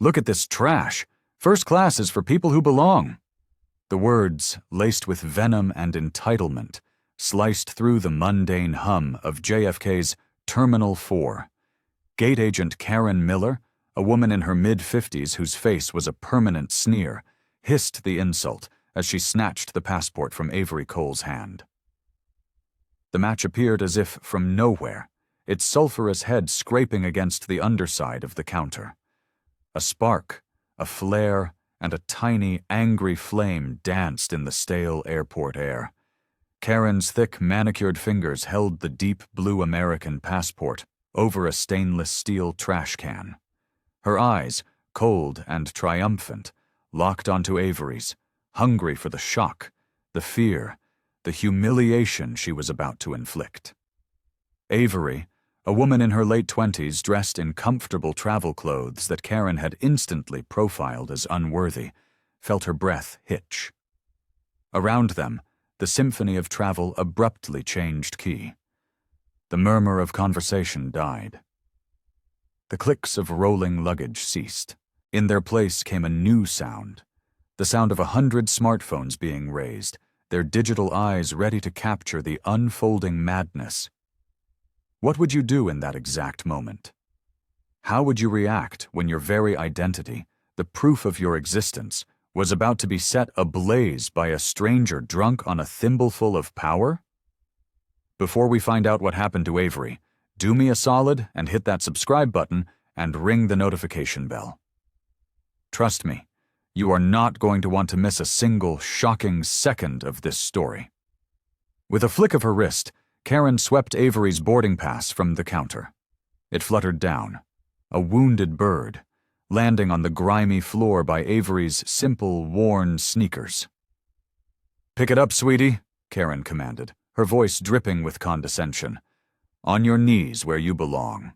Look at this trash. First class is for people who belong. The words, laced with venom and entitlement, sliced through the mundane hum of JFK's Terminal 4. Gate agent Karen Miller, a woman in her mid-50s whose face was a permanent sneer, hissed the insult as she snatched the passport from Avery Cole's hand. The match appeared as if from nowhere, its sulphurous head scraping against the underside of the counter. A spark, a flare, and a tiny, angry flame danced in the stale airport air. Karen's thick, manicured fingers held the deep blue American passport over a stainless steel trash can. Her eyes, cold and triumphant, locked onto Avery's, hungry for the shock, the fear, the humiliation she was about to inflict. Avery, a woman in her late 20s dressed in comfortable travel clothes that Karen had instantly profiled as unworthy, felt her breath hitch. Around them, the symphony of travel abruptly changed key. The murmur of conversation died. The clicks of rolling luggage ceased. In their place came a new sound, the sound of 100 smartphones being raised, their digital eyes ready to capture the unfolding madness. What would you do in that exact moment? How would you react when your very identity, the proof of your existence, was about to be set ablaze by a stranger drunk on a thimbleful of power? Before we find out what happened to Avery, do me a solid and hit that subscribe button and ring the notification bell. Trust me, you are not going to want to miss a single shocking second of this story. With a flick of her wrist, Karen swept Avery's boarding pass from the counter. It fluttered down, a wounded bird, landing on the grimy floor by Avery's simple, worn sneakers. "Pick it up, sweetie," Karen commanded, her voice dripping with condescension. "On your knees where you belong."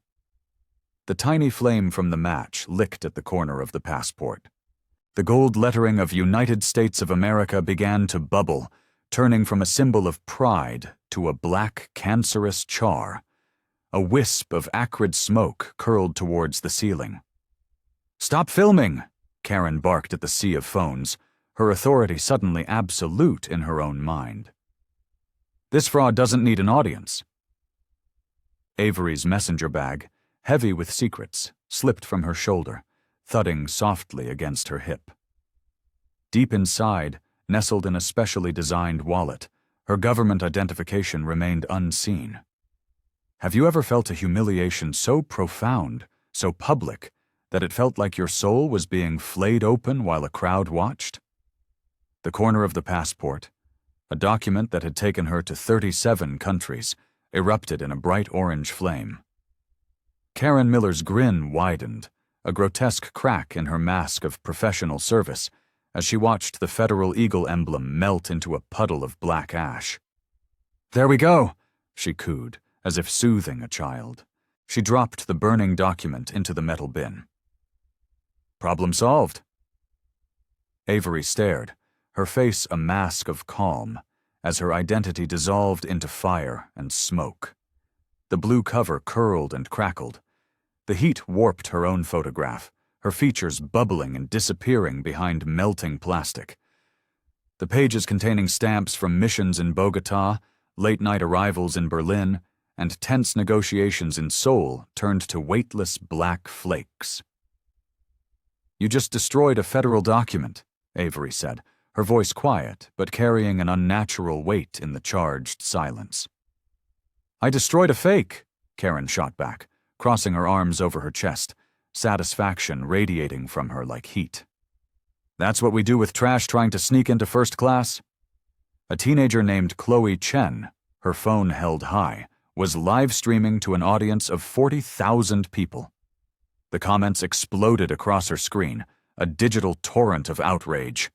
The tiny flame from the match licked at the corner of the passport. The gold lettering of United States of America began to bubble, turning from a symbol of pride to a black, cancerous char. A wisp of acrid smoke curled towards the ceiling. "Stop filming!" Karen barked at the sea of phones, her authority suddenly absolute in her own mind. "This fraud doesn't need an audience." Avery's messenger bag, heavy with secrets, slipped from her shoulder, thudding softly against her hip. Deep inside, nestled in a specially designed wallet, her government identification remained unseen. Have you ever felt a humiliation so profound, so public, that it felt like your soul was being flayed open while a crowd watched? The corner of the passport, a document that had taken her to 37 countries, erupted in a bright orange flame. Karen Miller's grin widened, a grotesque crack in her mask of professional service, as she watched the Federal Eagle emblem melt into a puddle of black ash. "There we go," she cooed, as if soothing a child. She dropped the burning document into the metal bin. "Problem solved." Avery stared, her face a mask of calm, as her identity dissolved into fire and smoke. The blue cover curled and crackled. The heat warped her own photograph, her features bubbling and disappearing behind melting plastic. The pages containing stamps from missions in Bogotá, late-night arrivals in Berlin, and tense negotiations in Seoul turned to weightless black flakes. "You just destroyed a federal document," Avery said, her voice quiet but carrying an unnatural weight in the charged silence. "I destroyed a fake," Karen shot back, crossing her arms over her chest, satisfaction radiating from her like heat. "That's what we do with trash trying to sneak into first class?" A teenager named Chloe Chen, her phone held high, was live streaming to an audience of 40,000 people. The comments exploded across her screen, a digital torrent of outrage.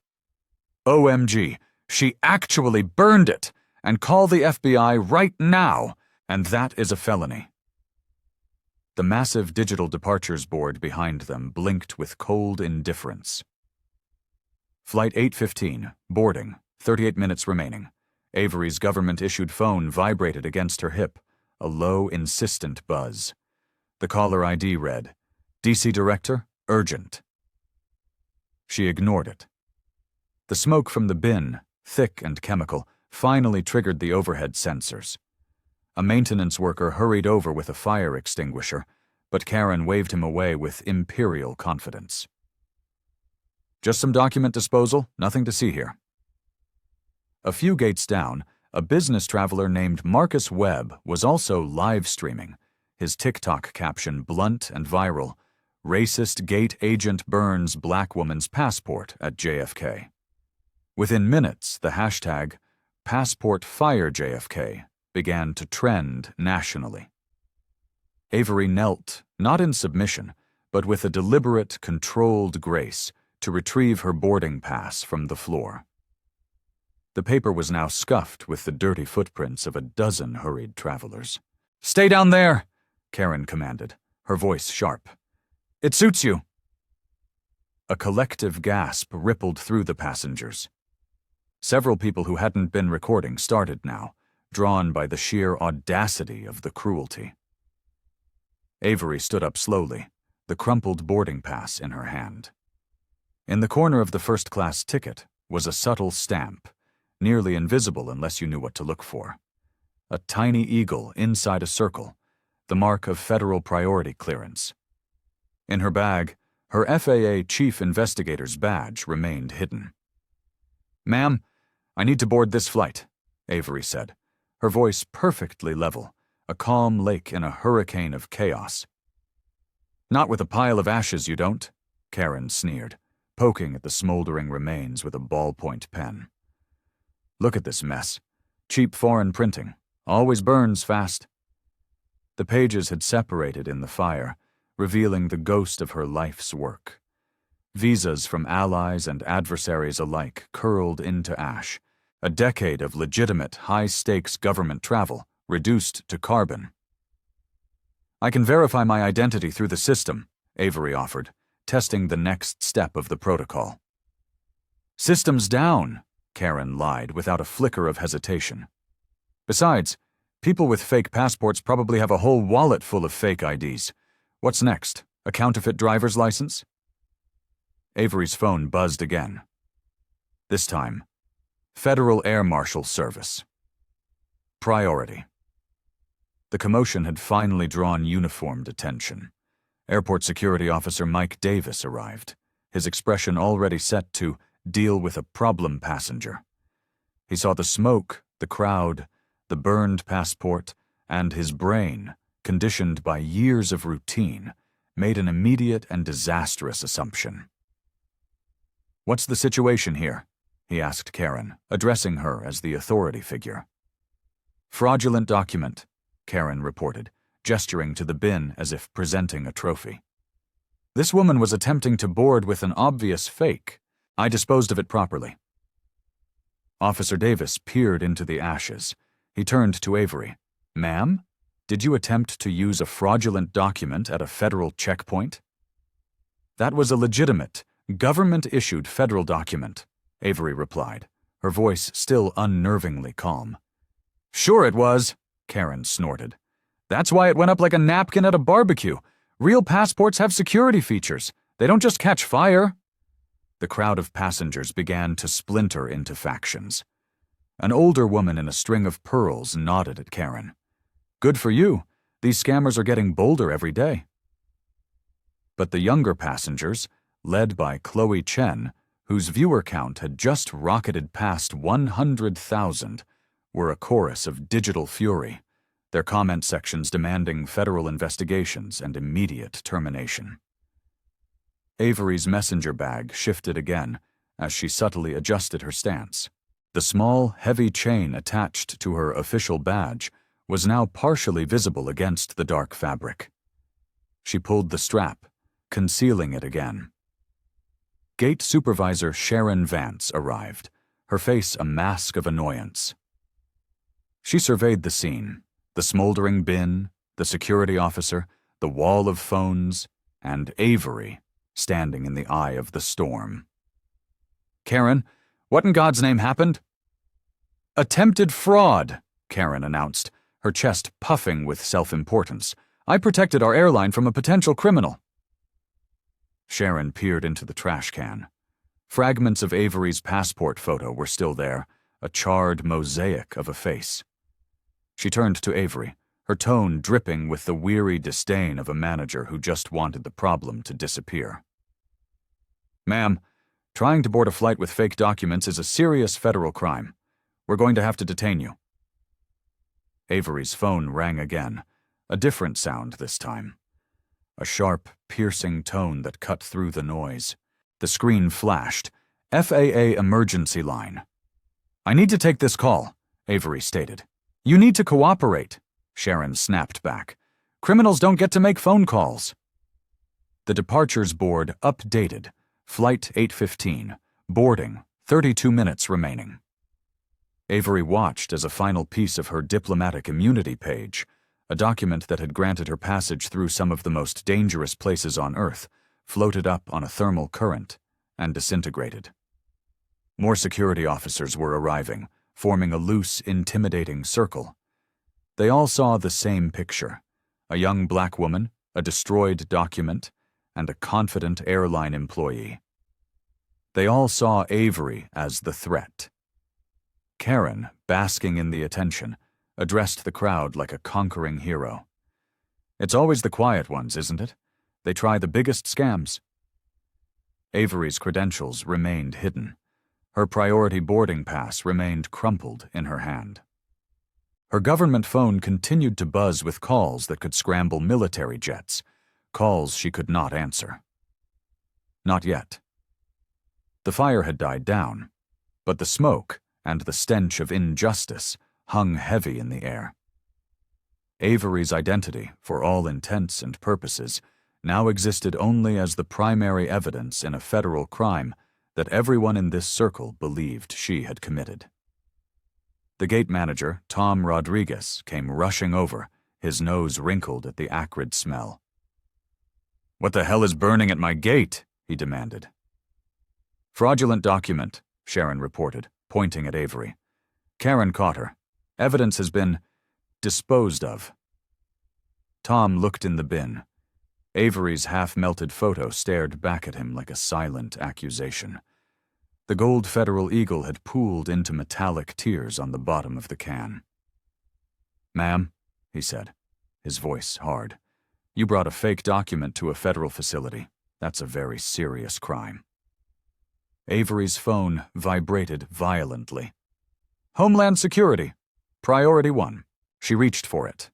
"OMG, she actually burned it! And call the FBI right now! And that is a felony." The massive digital departures board behind them blinked with cold indifference. Flight 815, boarding, 38 minutes remaining. Avery's government-issued phone vibrated against her hip, a low, insistent buzz. The caller ID read, "DC Director, urgent." She ignored it. The smoke from the bin, thick and chemical, finally triggered the overhead sensors. A maintenance worker hurried over with a fire extinguisher, but Karen waved him away with imperial confidence. Just some document disposal, nothing to see here. A few gates down, a business traveler named Marcus Webb was also live streaming, his TikTok caption blunt and viral, "Racist gate agent burns black woman's passport at JFK." Within minutes, the hashtag #PassportFireJFK began to trend nationally. Avery knelt, not in submission, but with a deliberate, controlled grace, to retrieve her boarding pass from the floor. The paper was now scuffed with the dirty footprints of a dozen hurried travelers. "Stay down there," Karen commanded, her voice sharp. "It suits you." A collective gasp rippled through the passengers. Several people who hadn't been recording started now, drawn by the sheer audacity of the cruelty. Avery stood up slowly, the crumpled boarding pass in her hand. In the corner of the first-class ticket was a subtle stamp, nearly invisible unless you knew what to look for. A tiny eagle inside a circle, the mark of federal priority clearance. In her bag, her FAA chief investigator's badge remained hidden. "Ma'am, I need to board this flight," Avery said, her voice perfectly level, a calm lake in a hurricane of chaos. "Not with a pile of ashes, you don't," Karen sneered, poking at the smoldering remains with a ballpoint pen. "Look at this mess. Cheap foreign printing. Always burns fast." The pages had separated in the fire, revealing the ghost of her life's work. Visas from allies and adversaries alike curled into ash, a decade of legitimate, high-stakes government travel reduced to carbon. "I can verify my identity through the system," Avery offered, testing the next step of the protocol. "System's down," Karen lied without a flicker of hesitation. "Besides, people with fake passports probably have a whole wallet full of fake IDs. What's next? A counterfeit driver's license?" Avery's phone buzzed again. This time, Federal Air Marshal Service. Priority. The commotion had finally drawn uniformed attention. Airport Security Officer Mike Davis arrived, his expression already set to deal with a problem passenger. He saw the smoke, the crowd, the burned passport, and his brain, conditioned by years of routine, made an immediate and disastrous assumption. "What's the situation here?" he asked Karen, addressing her as the authority figure. "Fraudulent document," Karen reported, gesturing to the bin as if presenting a trophy. "This woman was attempting to board with an obvious fake. I disposed of it properly." Officer Davis peered into the ashes. He turned to Avery. "Ma'am, did you attempt to use a fraudulent document at a federal checkpoint?" "That was a legitimate, government-issued federal document," Avery replied, her voice still unnervingly calm. "Sure it was," Karen snorted. "That's why it went up like a napkin at a barbecue. Real passports have security features. They don't just catch fire." The crowd of passengers began to splinter into factions. An older woman in a string of pearls nodded at Karen. "Good for you. These scammers are getting bolder every day." But the younger passengers, led by Chloe Chen, whose viewer count had just rocketed past 100,000, were a chorus of digital fury, their comment sections demanding federal investigations and immediate termination. Avery's messenger bag shifted again as she subtly adjusted her stance. The small, heavy chain attached to her official badge was now partially visible against the dark fabric. She pulled the strap, concealing it again. Gate Supervisor Sharon Vance arrived, her face a mask of annoyance. She surveyed the scene, the smoldering bin, the security officer, the wall of phones, and Avery standing in the eye of the storm. "Karen, what in God's name happened?" "Attempted fraud," Karen announced, her chest puffing with self-importance. "I protected our airline from a potential criminal." Sharon peered into the trash can. Fragments of Avery's passport photo were still there, a charred mosaic of a face. She turned to Avery, her tone dripping with the weary disdain of a manager who just wanted the problem to disappear. "Ma'am, trying to board a flight with fake documents is a serious federal crime. We're going to have to detain you." Avery's phone rang again, a different sound this time. A sharp, piercing tone that cut through the noise. The screen flashed. "FAA emergency line." "I need to take this call," Avery stated. "You need to cooperate," Sharon snapped back. "Criminals don't get to make phone calls." The departures board updated. Flight 815. Boarding. 32 minutes remaining. Avery watched as a final piece of her diplomatic immunity page, a document that had granted her passage through some of the most dangerous places on Earth, floated up on a thermal current and disintegrated. More security officers were arriving, forming a loose, intimidating circle. They all saw the same picture: a young black woman, a destroyed document, and a confident airline employee. They all saw Avery as the threat. Karen, basking in the attention, addressed the crowd like a conquering hero. "It's always the quiet ones, isn't it? They try the biggest scams." Avery's credentials remained hidden. Her priority boarding pass remained crumpled in her hand. Her government phone continued to buzz with calls that could scramble military jets, calls she could not answer. Not yet. The fire had died down, but the smoke and the stench of injustice hung heavy in the air. Avery's identity, for all intents and purposes, now existed only as the primary evidence in a federal crime that everyone in this circle believed she had committed. The gate manager, Tom Rodriguez, came rushing over, his nose wrinkled at the acrid smell. "What the hell is burning at my gate?" he demanded. "Fraudulent document," Sharon reported, pointing at Avery. Karen caught her. "Evidence has been disposed of." Tom looked in the bin. Avery's half-melted photo stared back at him like a silent accusation. The gold Federal Eagle had pooled into metallic tears on the bottom of the can. "Ma'am," he said, his voice hard, "you brought a fake document to a federal facility. That's a very serious crime." Avery's phone vibrated violently. "Homeland Security. Priority 1. She reached for it.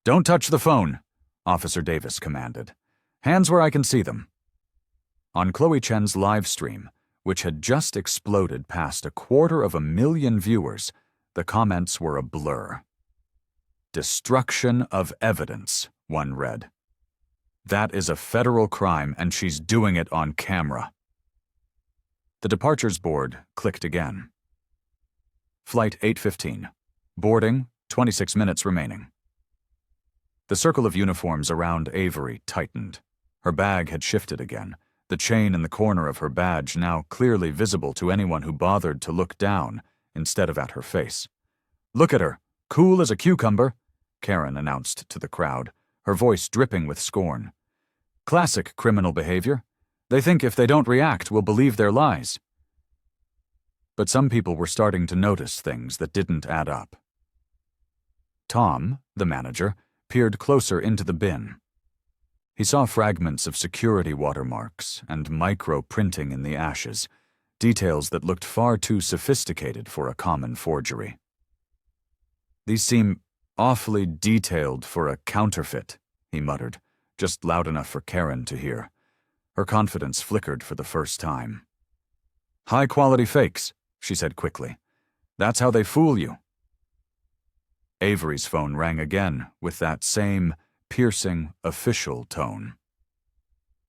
"Don't touch the phone," Officer Davis commanded. "Hands where I can see them." On Chloe Chen's live stream, which had just exploded past 250,000 viewers, the comments were a blur. "Destruction of evidence," one read. "That is a federal crime, and she's doing it on camera." The departures board clicked again. Flight 815. Boarding, 26 minutes remaining. The circle of uniforms around Avery tightened. Her bag had shifted again, the chain in the corner of her badge now clearly visible to anyone who bothered to look down instead of at her face. "Look at her, cool as a cucumber," Karen announced to the crowd, her voice dripping with scorn. "Classic criminal behavior. They think if they don't react, we'll believe their lies." But some people were starting to notice things that didn't add up. Tom, the manager, peered closer into the bin. He saw fragments of security watermarks and micro-printing in the ashes, details that looked far too sophisticated for a common forgery. "These seem awfully detailed for a counterfeit," he muttered, just loud enough for Karen to hear. Her confidence flickered for the first time. "High-quality fakes," she said quickly. "That's how they fool you." Avery's phone rang again with that same piercing, official tone.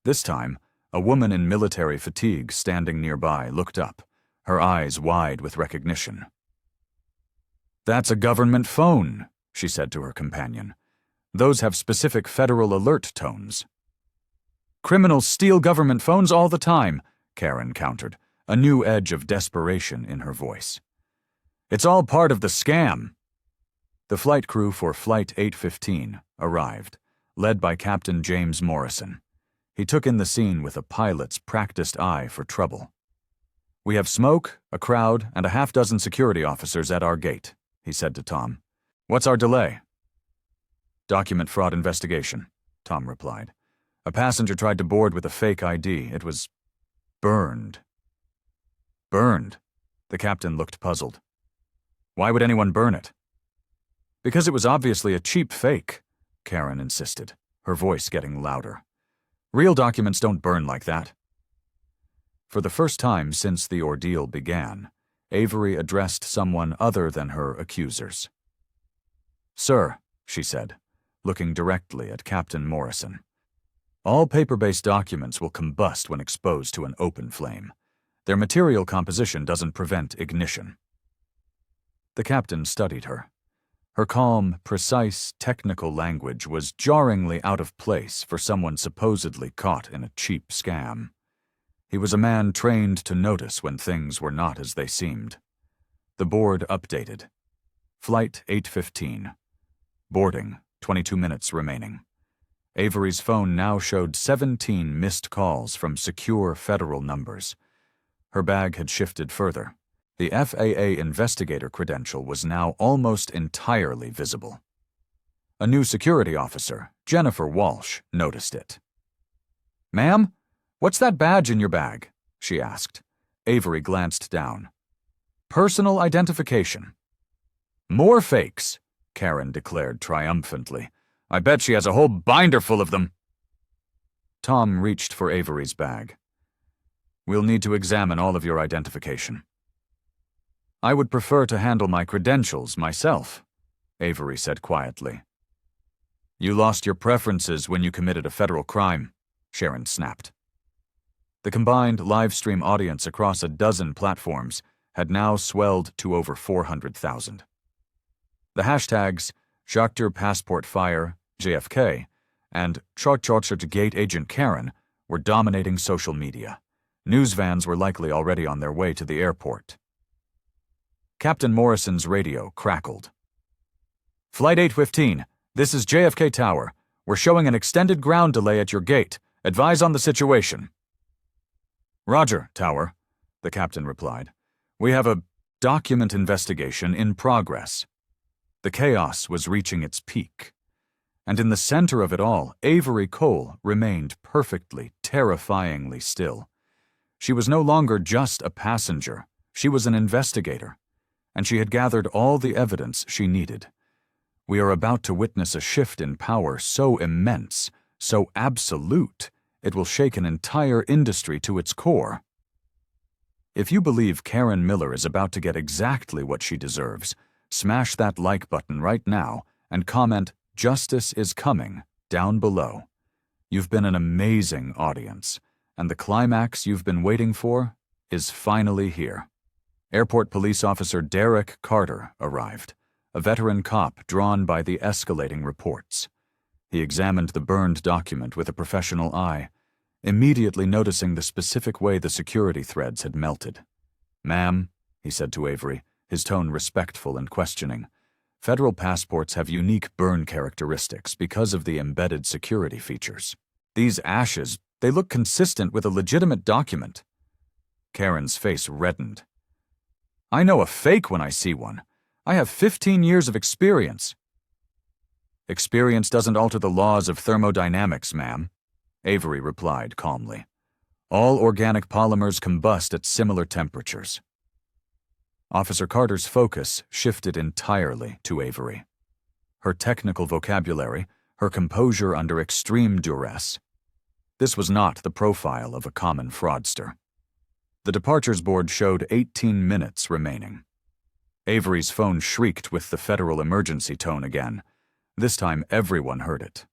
This time, a woman in military fatigue standing nearby looked up, her eyes wide with recognition. "That's a government phone," she said to her companion. "Those have specific federal alert tones." "Criminals steal government phones all the time," Karen countered, a new edge of desperation in her voice. "It's all part of the scam." The flight crew for Flight 815 arrived, led by Captain James Morrison. He took in the scene with a pilot's practiced eye for trouble. "We have smoke, a crowd, and a half-dozen security officers at our gate," he said to Tom. "What's our delay?" "Document fraud investigation," Tom replied. "A passenger tried to board with a fake ID. It was burned." "Burned?" The captain looked puzzled. "Why would anyone burn it?" "Because it was obviously a cheap fake," Karen insisted, her voice getting louder. "Real documents don't burn like that." For the first time since the ordeal began, Avery addressed someone other than her accusers. "Sir," she said, looking directly at Captain Morrison, "all paper-based documents will combust when exposed to an open flame. Their material composition doesn't prevent ignition." The captain studied her. Her calm, precise, technical language was jarringly out of place for someone supposedly caught in a cheap scam. He was a man trained to notice when things were not as they seemed. The board updated. Flight 815. Boarding, 22 minutes remaining. Avery's phone now showed 17 missed calls from secure federal numbers. Her bag had shifted further. The FAA investigator credential was now almost entirely visible. A new security officer, Jennifer Walsh, noticed it. "Ma'am, what's that badge in your bag?" she asked. Avery glanced down. "Personal identification." "More fakes," Karen declared triumphantly. "I bet she has a whole binder full of them." Tom reached for Avery's bag. "We'll need to examine all of your identification." "I would prefer to handle my credentials myself," Avery said quietly. "You lost your preferences when you committed a federal crime," Sharon snapped. The combined live-stream audience across a dozen platforms had now swelled to over 400,000. The hashtags Schachter Passport Fire, JFK, and Gate Agent Karen were dominating social media. News vans were likely already on their way to the airport. Captain Morrison's radio crackled. "Flight 815, this is JFK Tower. We're showing an extended ground delay at your gate. Advise on the situation." "Roger, Tower," the captain replied. "We have a document investigation in progress." The chaos was reaching its peak. And in the center of it all, Avery Cole remained perfectly, terrifyingly still. She was no longer just a passenger. She was an investigator. And she had gathered all the evidence she needed. We are about to witness a shift in power so immense, so absolute, it will shake an entire industry to its core. If you believe Karen Miller is about to get exactly what she deserves, smash that like button right now and comment "Justice is coming" down below. You've been an amazing audience, and the climax you've been waiting for is finally here. Airport Police Officer Derek Carter arrived, a veteran cop drawn by the escalating reports. He examined the burned document with a professional eye, immediately noticing the specific way the security threads had melted. "Ma'am," he said to Avery, his tone respectful and questioning, "federal passports have unique burn characteristics because of the embedded security features. These ashes, they look consistent with a legitimate document." Karen's face reddened. "I know a fake when I see one. I have 15 years of experience." "Experience doesn't alter the laws of thermodynamics, ma'am," Avery replied calmly. "All organic polymers combust at similar temperatures." Officer Carter's focus shifted entirely to Avery. Her technical vocabulary, her composure under extreme duress. This was not the profile of a common fraudster. The departures board showed 18 minutes remaining. Avery's phone shrieked with the federal emergency tone again. This time everyone heard it.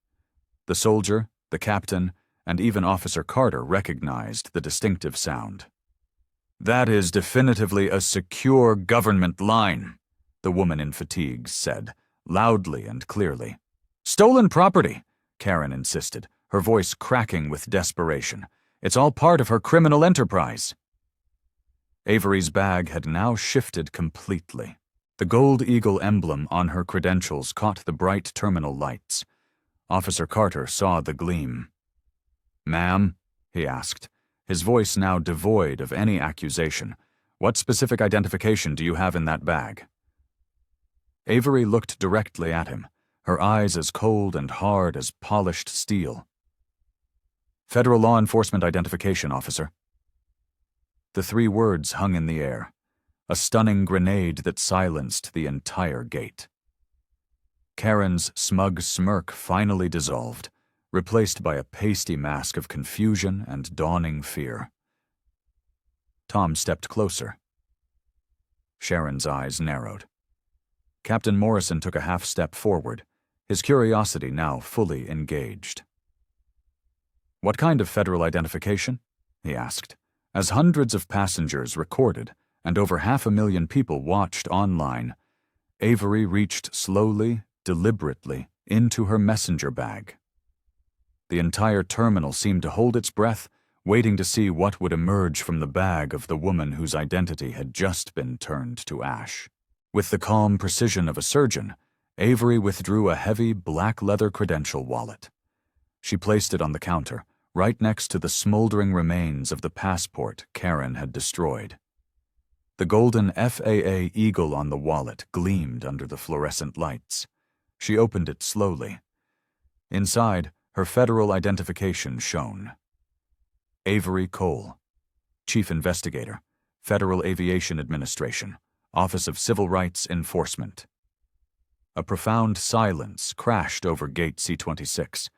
The soldier, the captain, and even Officer Carter recognized the distinctive sound. "That is definitively a secure government line," the woman in fatigues said, loudly and clearly. "Stolen property," Karen insisted, her voice cracking with desperation. "It's all part of her criminal enterprise." Avery's bag had now shifted completely. The gold eagle emblem on her credentials caught the bright terminal lights. Officer Carter saw the gleam. "Ma'am," he asked, his voice now devoid of any accusation. "What specific identification do you have in that bag?" Avery looked directly at him, her eyes as cold and hard as polished steel. "Federal Law Enforcement Identification Officer." The 3 words hung in the air, a stunning grenade that silenced the entire gate. Karen's smug smirk finally dissolved, replaced by a pasty mask of confusion and dawning fear. Tom stepped closer. Sharon's eyes narrowed. Captain Morrison took a half-step forward, his curiosity now fully engaged. "What kind of federal identification?" he asked, as hundreds of passengers recorded and over 500,000 people watched online. Avery reached slowly, deliberately, into her messenger bag. The entire terminal seemed to hold its breath, waiting to see what would emerge from the bag of the woman whose identity had just been turned to ash. With the calm precision of a surgeon, Avery withdrew a heavy black leather credential wallet. She placed it on the counter, right next to the smoldering remains of the passport Karen had destroyed. The golden FAA eagle on the wallet gleamed under the fluorescent lights. She opened it slowly. Inside, her federal identification shone. Avery Cole, Chief Investigator, Federal Aviation Administration, Office of Civil Rights Enforcement. A profound silence crashed over Gate C-26.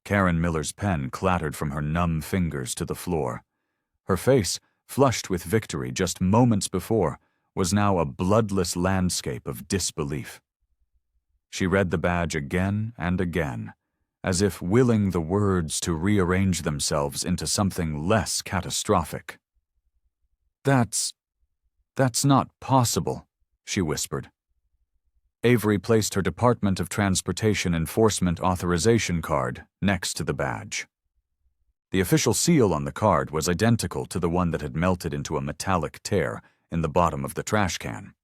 Karen Miller's pen clattered from her numb fingers to the floor. Her face, flushed with victory just moments before, was now a bloodless landscape of disbelief. She read the badge again and again, as if willing the words to rearrange themselves into something less catastrophic. That's not possible," she whispered. Avery placed her Department of Transportation Enforcement authorization card next to the badge. The official seal on the card was identical to the one that had melted into a metallic tear in the bottom of the trash can.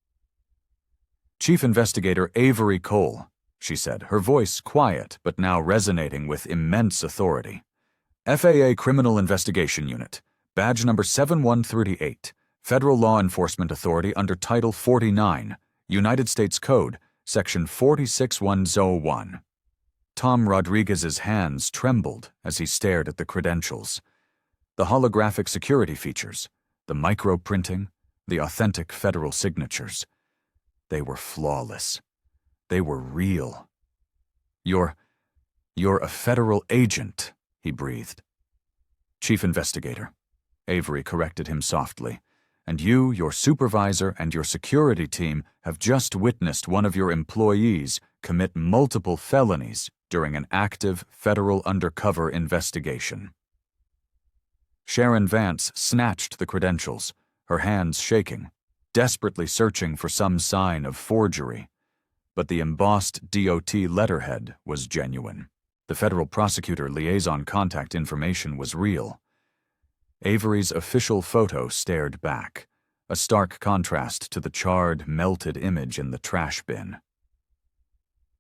"Chief Investigator Avery Cole," she said, her voice quiet but now resonating with immense authority. "FAA Criminal Investigation Unit, badge number 7138, Federal Law Enforcement Authority under Title 49, United States Code, Section 46101. Tom Rodriguez's hands trembled as he stared at the credentials. The holographic security features, the micro-printing, the authentic federal signatures. They were flawless. They were real. You're a federal agent," he breathed. "Chief Investigator," Avery corrected him softly. "And you, your supervisor, and your security team have just witnessed one of your employees commit multiple felonies during an active federal undercover investigation." Sharon Vance snatched the credentials, her hands shaking, desperately searching for some sign of forgery. But the embossed DOT letterhead was genuine. The federal prosecutor liaison contact information was real. Avery's official photo stared back, a stark contrast to the charred, melted image in the trash bin.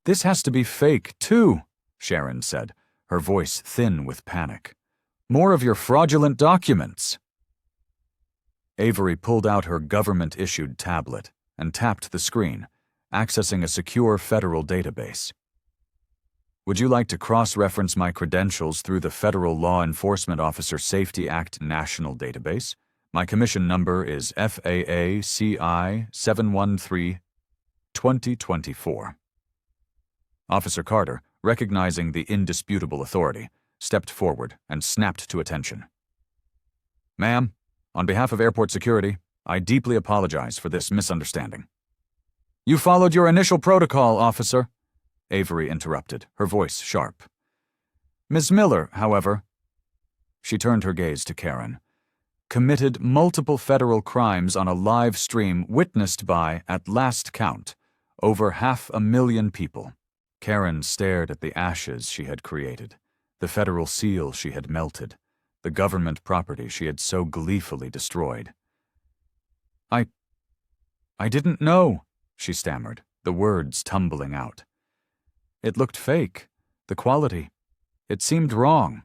"This has to be fake, too," Sharon said, her voice thin with panic. "More of your fraudulent documents." Avery pulled out her government-issued tablet and tapped the screen, accessing a secure federal database. "Would you like to cross-reference my credentials through the Federal Law Enforcement Officer Safety Act National Database? My commission number is FAA CI 713-2024. Officer Carter, recognizing the indisputable authority, stepped forward and snapped to attention. "Ma'am, on behalf of airport security, I deeply apologize for this misunderstanding." "You followed your initial protocol, officer," Avery interrupted, her voice sharp. "Ms. Miller, however," she turned her gaze to Karen, "committed multiple federal crimes on a live stream witnessed by, at last count, over 500,000 people." Karen stared at the ashes she had created, the federal seal she had melted, the government property she had so gleefully destroyed. I didn't know," she stammered, the words tumbling out. "It looked fake. The quality. It seemed wrong."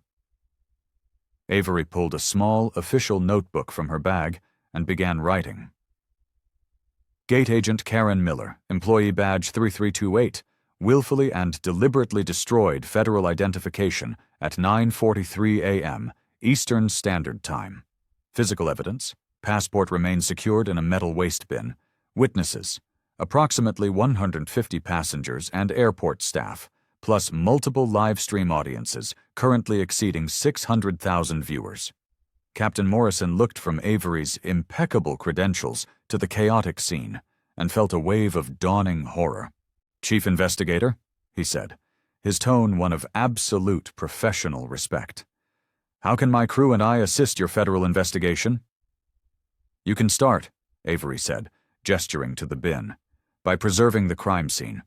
Avery pulled a small, official notebook from her bag and began writing. Gate Agent Karen Miller, Employee Badge 3328, willfully and deliberately destroyed federal identification at 9:43 a.m. Eastern Standard Time. Physical evidence: passport remains secured in a metal waste bin. Witnesses: approximately 150 passengers and airport staff, plus multiple live stream audiences currently exceeding 600,000 viewers. Captain Morrison looked from Avery's impeccable credentials to the chaotic scene and felt a wave of dawning horror. "Chief Investigator," he said, his tone one of absolute professional respect. "How can my crew and I assist your federal investigation?" "You can start," Avery said, gesturing to the bin, "by preserving the crime scene.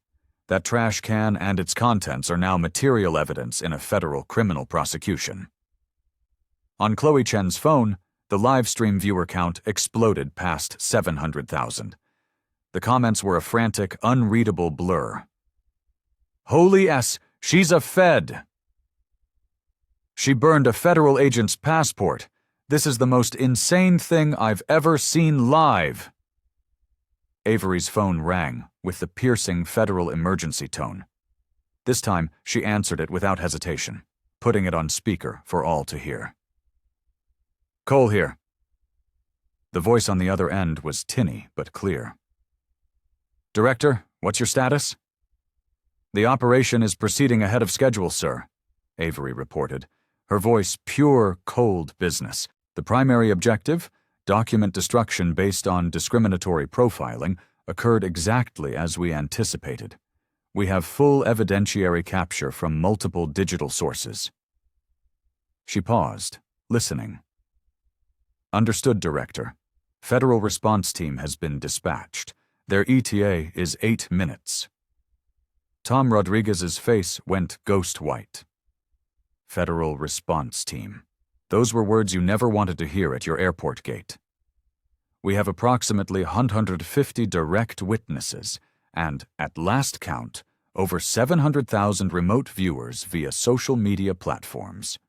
That trash can and its contents are now material evidence in a federal criminal prosecution." On Chloe Chen's phone, the live stream viewer count exploded past 700,000. The comments were a frantic, unreadable blur. "Holy S, she's a Fed! She burned a federal agent's passport. This is the most insane thing I've ever seen live." Avery's phone rang with the piercing federal emergency tone. This time, she answered it without hesitation, putting it on speaker for all to hear. "Cole here." The voice on the other end was tinny but clear. "Director, what's your status?" "The operation is proceeding ahead of schedule, sir," Avery reported, her voice pure, cold business. The primary objective, document destruction based on discriminatory profiling, occurred exactly as we anticipated. We have full evidentiary capture from multiple digital sources. She paused, listening. "Understood, Director. Federal response team has been dispatched. Their ETA is 8 minutes. Tom Rodriguez's face went ghost white. Federal response team. Those were words you never wanted to hear at your airport gate. We have approximately 150 direct witnesses and, at last count, over 700,000 remote viewers via social media platforms."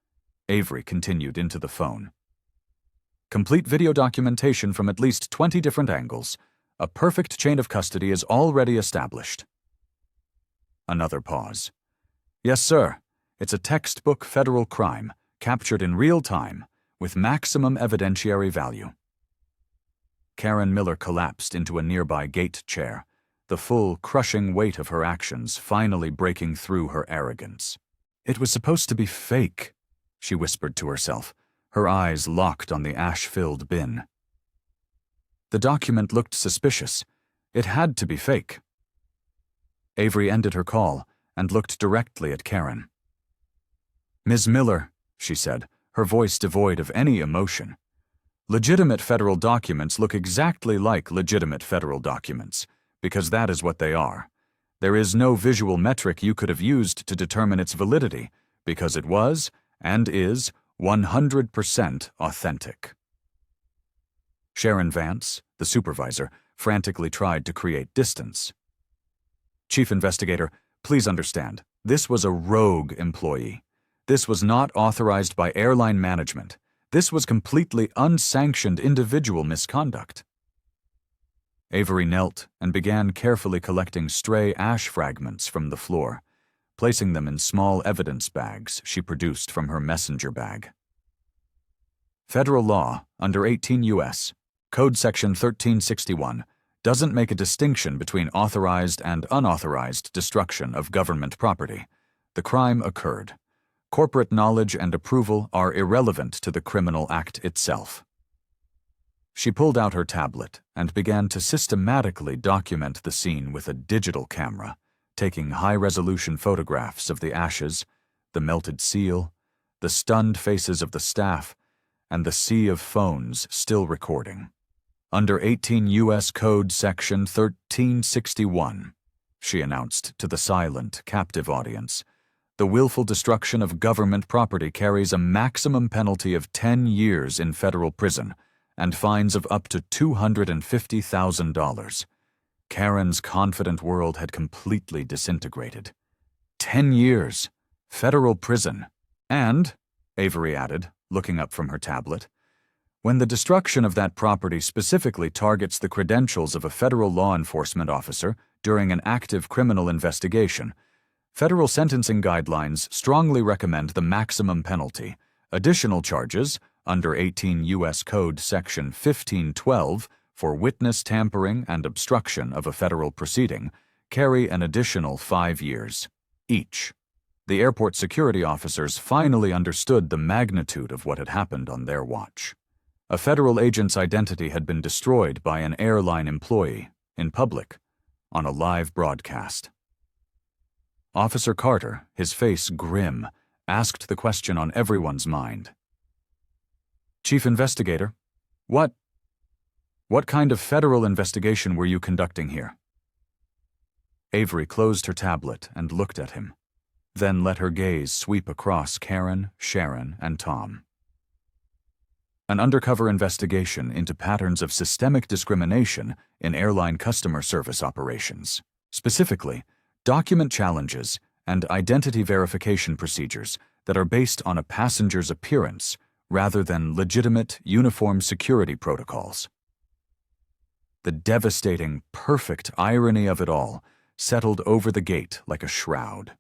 Avery continued into the phone. "Complete video documentation from at least 20 different angles. A perfect chain of custody is already established." Another pause. "Yes, sir. It's a textbook federal crime, captured in real time, with maximum evidentiary value." Karen Miller collapsed into a nearby gate chair, the full, crushing weight of her actions finally breaking through her arrogance. "It was supposed to be fake," she whispered to herself, her eyes locked on the ash-filled bin. The document looked suspicious. It had to be fake. Avery ended her call and looked directly at Karen. "Ms. Miller," she said, her voice devoid of any emotion, "legitimate federal documents look exactly like legitimate federal documents, because that is what they are. There is no visual metric you could have used to determine its validity, because it was, and is, 100% authentic." Sharon Vance, the supervisor, frantically tried to create distance. "Chief Investigator, please understand, this was a rogue employee. This was not authorized by airline management. This was completely unsanctioned individual misconduct." Avery knelt and began carefully collecting stray ash fragments from the floor, placing them in small evidence bags she produced from her messenger bag. Federal law, under 18 U.S., Code Section 1361, doesn't make a distinction between authorized and unauthorized destruction of government property. The crime occurred. Corporate knowledge and approval are irrelevant to the criminal act itself. She pulled out her tablet and began to systematically document the scene with a digital camera, taking high-resolution photographs of the ashes, the melted seal, the stunned faces of the staff, and the sea of phones still recording. "Under 18 U.S. Code Section 1361, she announced to the silent, captive audience, the willful destruction of government property carries a maximum penalty of 10 years in federal prison and fines of up to $250,000. Karen's confident world had completely disintegrated. 10 years, federal prison, and, Avery added, looking up from her tablet. "When the destruction of that property specifically targets the credentials of a federal law enforcement officer during an active criminal investigation, federal sentencing guidelines strongly recommend the maximum penalty. Additional charges, under 18 U.S. Code Section 1512, for witness tampering and obstruction of a federal proceeding, carry an additional 5 years each." The airport security officers finally understood the magnitude of what had happened on their watch. A federal agent's identity had been destroyed by an airline employee, in public, on a live broadcast. Officer Carter, his face grim, asked the question on everyone's mind. "Chief Investigator, what kind of federal investigation were you conducting here?" Avery closed her tablet and looked at him, then let her gaze sweep across Karen, Sharon, and Tom. "An undercover investigation into patterns of systemic discrimination in airline customer service operations, specifically document challenges and identity verification procedures that are based on a passenger's appearance rather than legitimate uniform security protocols." The devastating, perfect irony of it all settled over the gate like a shroud.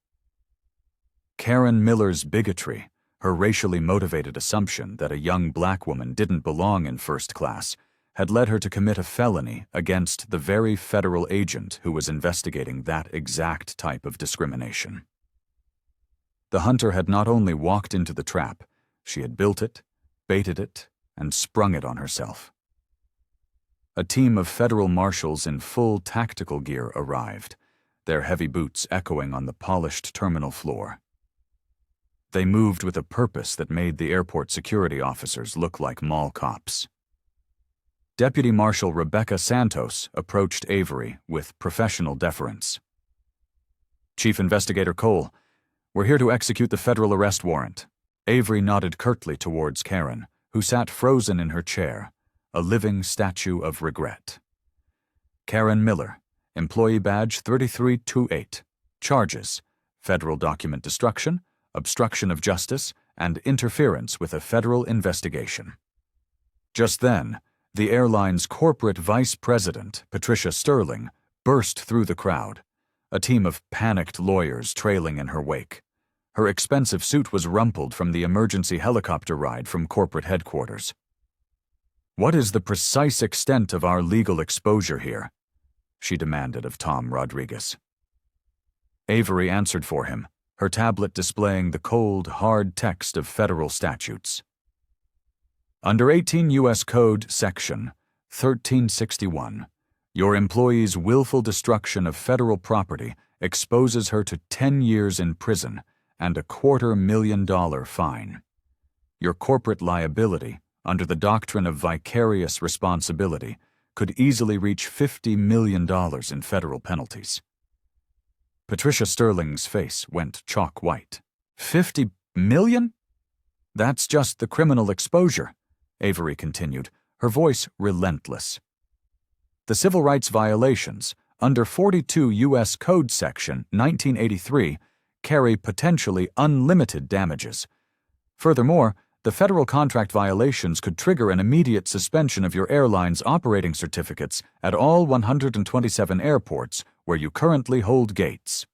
Karen Miller's bigotry, her racially motivated assumption that a young black woman didn't belong in first class, had led her to commit a felony against the very federal agent who was investigating that exact type of discrimination. The hunter had not only walked into the trap, she had built it, baited it, and sprung it on herself. A team of federal marshals in full tactical gear arrived, their heavy boots echoing on the polished terminal floor. They moved with a purpose that made the airport security officers look like mall cops. Deputy Marshal Rebecca Santos approached Avery with professional deference. "Chief Investigator Cole, we're here to execute the federal arrest warrant." Avery nodded curtly towards Karen, who sat frozen in her chair, a living statue of regret. "Karen Miller, Employee Badge 3328. Charges: federal document destruction, obstruction of justice, and interference with a federal investigation." Just then, the airline's corporate vice president, Patricia Sterling, burst through the crowd, a team of panicked lawyers trailing in her wake. Her expensive suit was rumpled from the emergency helicopter ride from corporate headquarters. "What is the precise extent of our legal exposure here?" she demanded of Tom Rodriguez. Avery answered for him, her tablet displaying the cold, hard text of federal statutes. "Under 18 U.S. Code Section 1361, your employee's willful destruction of federal property exposes her to 10 years in prison and a $250,000 fine. Your corporate liability, under the doctrine of vicarious responsibility, could easily reach $50 million in federal penalties." Patricia Sterling's face went chalk white. "$50 million? That's just the criminal exposure," Avery continued, her voice relentless. "The civil rights violations, under 42 U.S. Code Section 1983, carry potentially unlimited damages. Furthermore, the federal contract violations could trigger an immediate suspension of your airline's operating certificates at all 127 airports where you currently hold gates."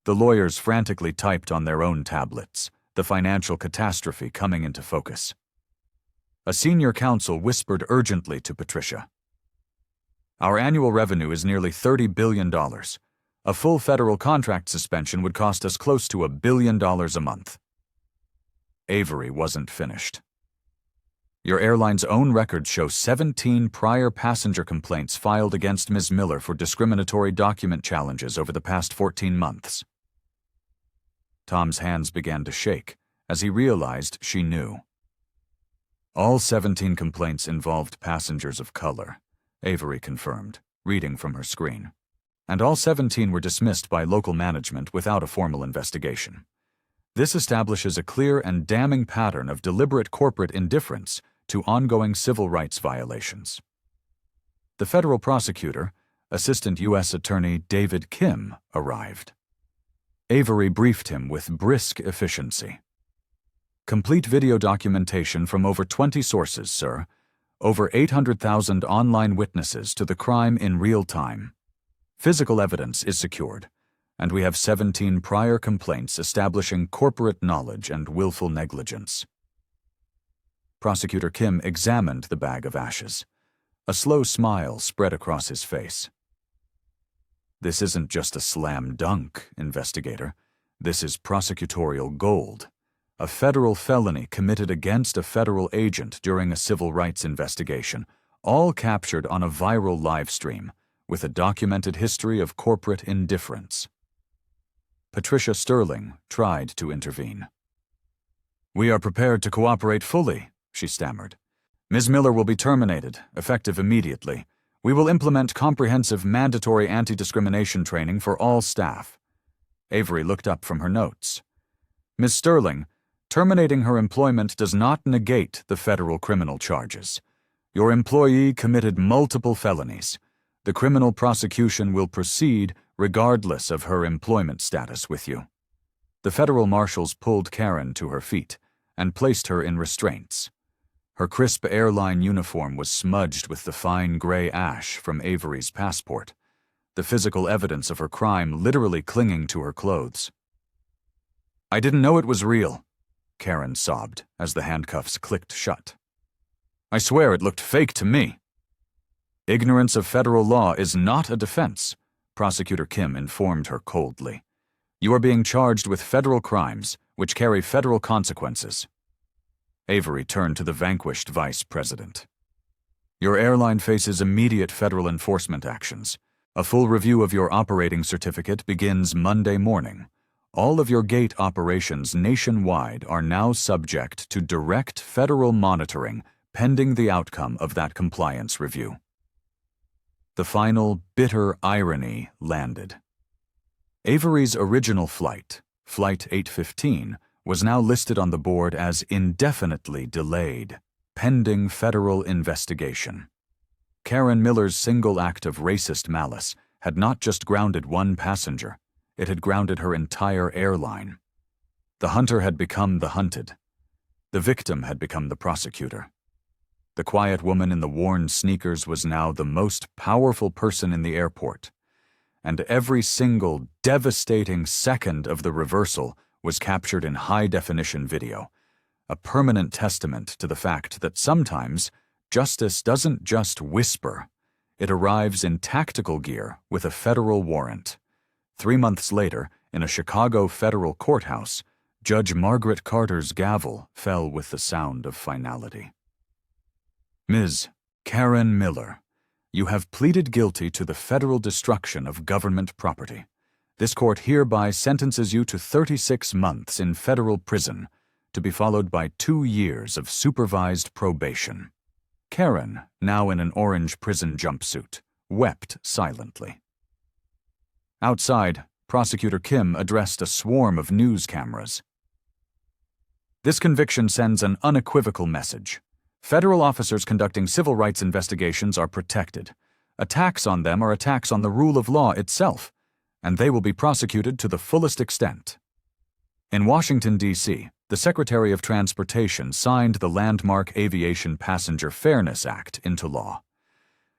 The lawyers frantically typed on their own tablets, the financial catastrophe coming into focus. A senior counsel whispered urgently to Patricia. "Our annual revenue is nearly $30 billion. A full federal contract suspension would cost us close to $1 billion a month." Avery wasn't finished. "Your airline's own records show 17 prior passenger complaints filed against Ms. Miller for discriminatory document challenges over the past 14 months. Tom's hands began to shake as he realized she knew. "All 17 complaints involved passengers of color," Avery confirmed, reading from her screen. "And all 17 were dismissed by local management without a formal investigation. This establishes a clear and damning pattern of deliberate corporate indifference to ongoing civil rights violations." The federal prosecutor, Assistant U.S. Attorney David Kim, arrived. Avery briefed him with brisk efficiency. Complete video documentation from over 20 sources, sir. Over 800,000 online witnesses to the crime in real time. Physical evidence is secured, and we have 17 prior complaints establishing corporate knowledge and willful negligence. Prosecutor Kim examined the bag of ashes. A slow smile spread across his face. This isn't just a slam dunk, investigator. This is prosecutorial gold. A federal felony committed against a federal agent during a civil rights investigation, all captured on a viral live stream, with a documented history of corporate indifference. Patricia Sterling tried to intervene. "We are prepared to cooperate fully," she stammered. "Ms. Miller will be terminated, effective immediately. We will implement comprehensive mandatory anti-discrimination training for all staff." Avery looked up from her notes. "Ms. Sterling, terminating her employment does not negate the federal criminal charges. Your employee committed multiple felonies. The criminal prosecution will proceed regardless of her employment status with you." The federal marshals pulled Karen to her feet and placed her in restraints. Her crisp airline uniform was smudged with the fine gray ash from Avery's passport, the physical evidence of her crime literally clinging to her clothes. "I didn't know it was real," Karen sobbed as the handcuffs clicked shut. "I swear it looked fake to me." "Ignorance of federal law is not a defense," Prosecutor Kim informed her coldly. "You are being charged with federal crimes, which carry federal consequences." Avery turned to the vanquished vice president. "Your airline faces immediate federal enforcement actions. A full review of your operating certificate begins Monday morning. All of your gate operations nationwide are now subject to direct federal monitoring pending the outcome of that compliance review." The final bitter irony landed. Avery's original flight, Flight 815, was now listed on the board as indefinitely delayed, pending federal investigation. Karen Miller's single act of racist malice had not just grounded one passenger, it had grounded her entire airline. The hunter had become the hunted. The victim had become the prosecutor. The quiet woman in the worn sneakers was now the most powerful person in the airport, and every single devastating second of the reversal was captured in high-definition video, a permanent testament to the fact that sometimes justice doesn't just whisper, it arrives in tactical gear with a federal warrant. 3 months later, in a Chicago federal courthouse, Judge Margaret Carter's gavel fell with the sound of finality. "Ms. Karen Miller, you have pleaded guilty to the federal destruction of government property. This court hereby sentences you to 36 months in federal prison, to be followed by 2 years of supervised probation." Karen, now in an orange prison jumpsuit, wept silently. Outside, Prosecutor Kim addressed a swarm of news cameras. "This conviction sends an unequivocal message. Federal officers conducting civil rights investigations are protected. Attacks on them are attacks on the rule of law itself, and they will be prosecuted to the fullest extent." In Washington, D.C., the Secretary of Transportation signed the landmark Aviation Passenger Fairness Act into law.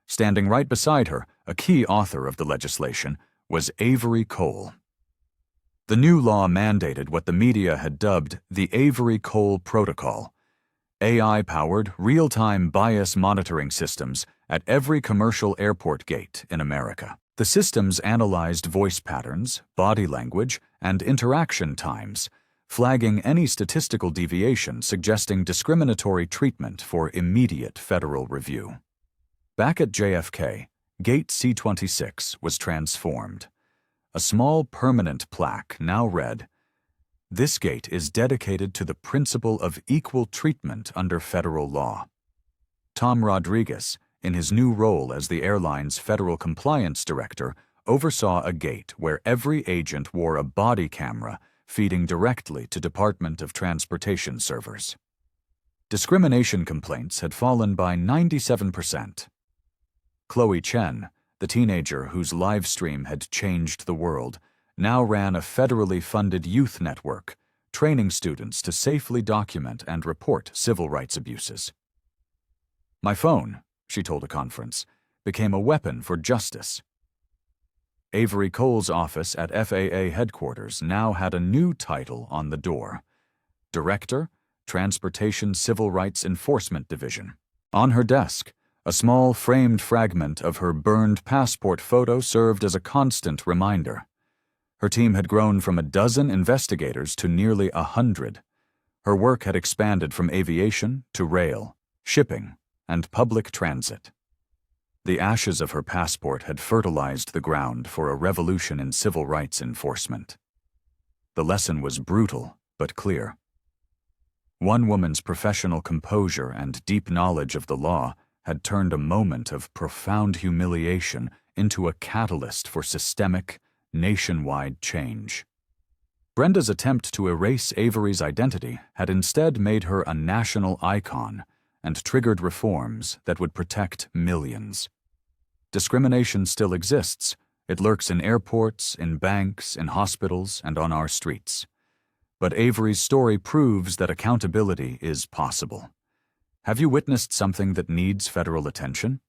Standing right beside her, a key author of the legislation, was Avery Cole. The new law mandated what the media had dubbed the Avery Cole Protocol, AI-powered, real-time bias monitoring systems at every commercial airport gate in America. The systems analyzed voice patterns, body language, and interaction times, flagging any statistical deviation suggesting discriminatory treatment for immediate federal review. Back at JFK, Gate C-26 was transformed. A small permanent plaque now read, "This gate is dedicated to the principle of equal treatment under federal law." Tom Rodriguez, in his new role as the airline's federal compliance director, oversaw a gate where every agent wore a body camera feeding directly to Department of Transportation servers. Discrimination complaints had fallen by 97%. Chloe Chen, the teenager whose live stream had changed the world, now ran a federally funded youth network training students to safely document and report civil rights abuses. "My phone," she told a conference, "became a weapon for justice." Avery Cole's office at FAA headquarters now had a new title on the door: Director, Transportation Civil Rights Enforcement Division. On her desk, a small framed fragment of her burned passport photo served as a constant reminder. Her team had grown from 12 investigators to nearly 100. Her work had expanded from aviation to rail, shipping, and public transit. The ashes of her passport had fertilized the ground for a revolution in civil rights enforcement. The lesson was brutal but clear. One woman's professional composure and deep knowledge of the law had turned a moment of profound humiliation into a catalyst for systemic, nationwide change. Brenda's attempt to erase Avery's identity had instead made her a national icon and triggered reforms that would protect millions. Discrimination still exists. It lurks in airports, in banks, in hospitals, and on our streets. But Avery's story proves that accountability is possible. Have you witnessed something that needs federal attention?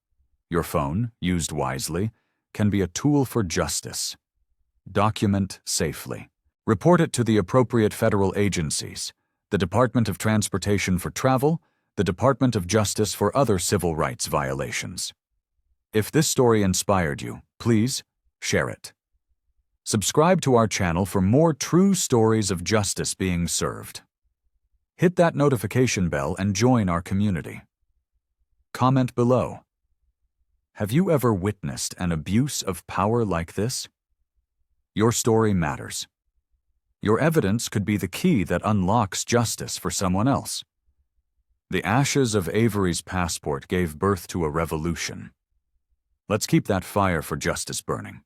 Your phone, used wisely, can be a tool for justice. Document safely. Report it to the appropriate federal agencies: the Department of Transportation for travel, the Department of Justice for other civil rights violations. If this story inspired you, please share it. Subscribe to our channel for more true stories of justice being served. Hit that notification bell and join our community. Comment below. Have you ever witnessed an abuse of power like this? Your story matters. Your evidence could be the key that unlocks justice for someone else. The ashes of Avery's passport gave birth to a revolution. Let's keep that fire for justice burning.